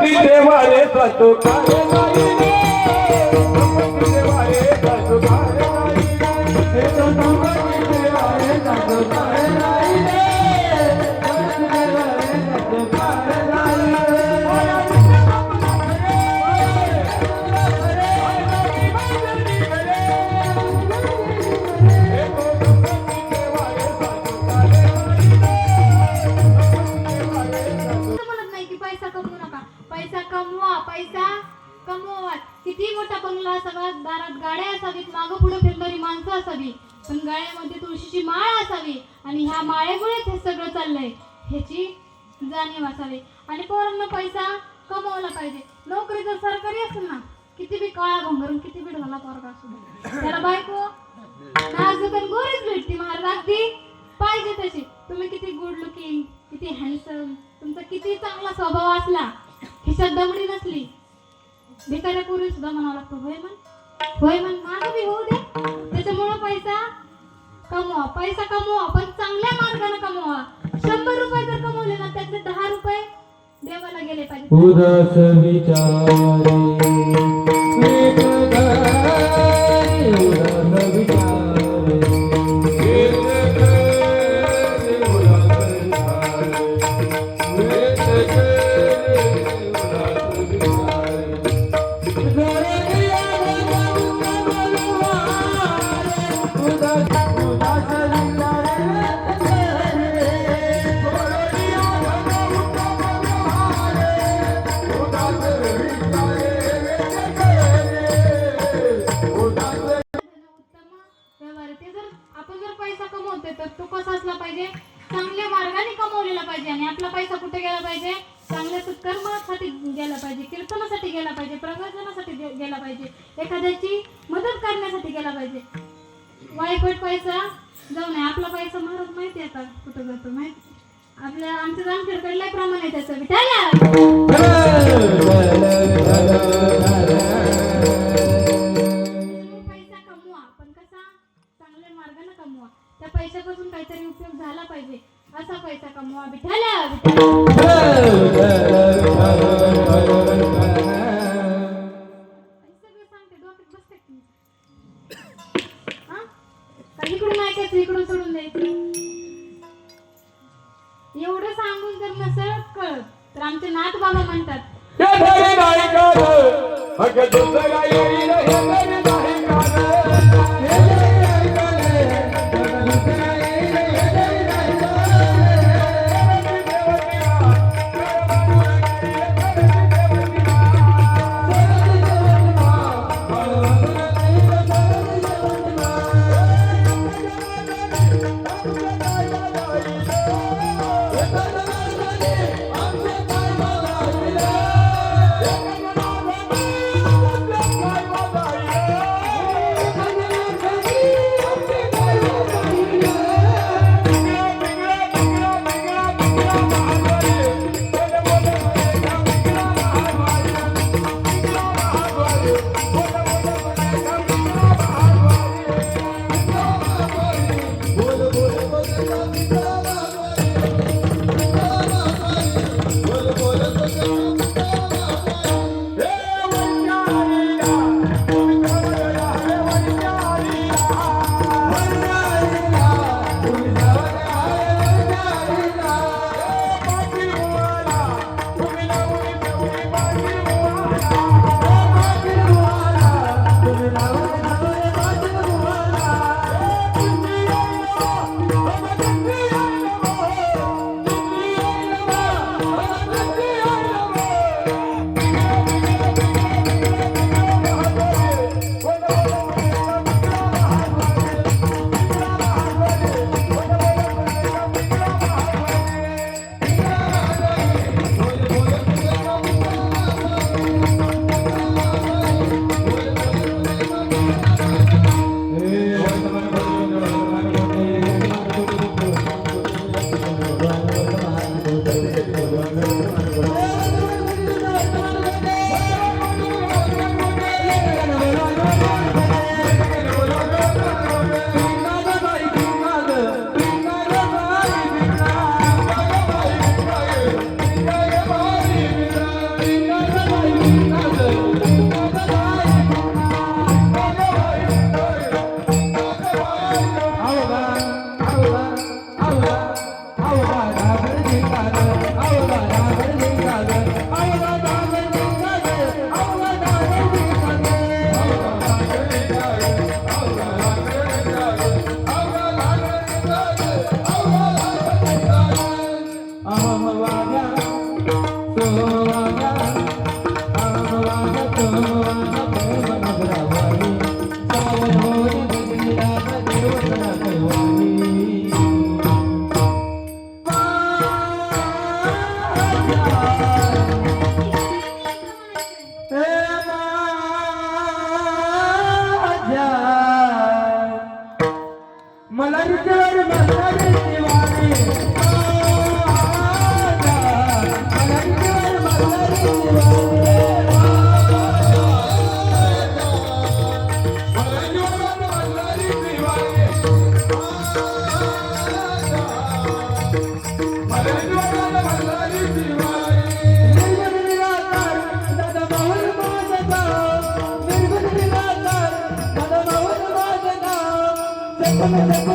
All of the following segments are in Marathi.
देवारे जातो कारे नाही रे गणपती देवारे जातो कारे नाही रे हे तो गणपती देवारे जातो कारे नाही रे गणपती देवारे जातो कारे नाही पैसा कमवा, पैसा कमवा. किती मोठा बंगला असावा, दारात गाड्या असावीत, मागं पुढे फिरणारी माणसं असावी, पण गळ्यामध्ये तुळशीची माळ असावी आणि ह्या माळेमुळेच हे सगळं चाललंय ह्याची जाणीव असावी. आणि पोरांना पैसा कमवला पाहिजे. नोकरी जर सरकारी असेल ना, किती बी काळा भंगरून किती बी ढोला पोरगा असू दे, त्याला बायको नाजूक आणि गोरीच भेटती महाराज, अगदी पाहिजे तशी. तुम्ही किती गुड लुकिंग, किती हँडसम, तुमचा किती चांगला स्वभाव असला, खिशात दमडी नसली, भिकाऱ्या पूर्वी सुद्धा म्हणावं लागतं होय म्हण माझं बी होऊ दे. त्याच्यामुळं पैसा कमवा, पैसा कमवा, पण चांगल्या मार्गाने कमवा. 100 रुपये जर कमवले ना, त्यातले 10 रुपये देवाला गेले पाहिजे. उदास विचारे उदास विचारे चांगल्या मार्गाने कमवलेला पाहिजे. आणि आपला पैसा कुठे गेला पाहिजे? चांगल्या सत्कर्मासाठी गेला पाहिजे, कीर्तनासाठी गेला पाहिजे, प्रवचनासाठी गेला पाहिजे, एखाद्याची मदत करण्यासाठी गेला पाहिजे. वाईट पैसा जाऊ नये. आपला पैसा महाराज माहिती आता कुठं जातो माहिती. आपल्या आमच्या जामखेडकडल्या प्रमाणे त्याचं पैसा कमवा, पण कसा? चांगल्या मार्गाने कमवा. त्या पैशापासून काहीतरी उपयोग झाला पाहिजे असा पैसा कमवा. विठ्ठला सगळं सांगते, डोक्यात बसते काही इकडून ऐकायचं, इकडून सोडून द्यायचं. एवढं सांगून जर नसत कळत तर आमचे नाथ बाबा म्हणतात Come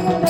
on.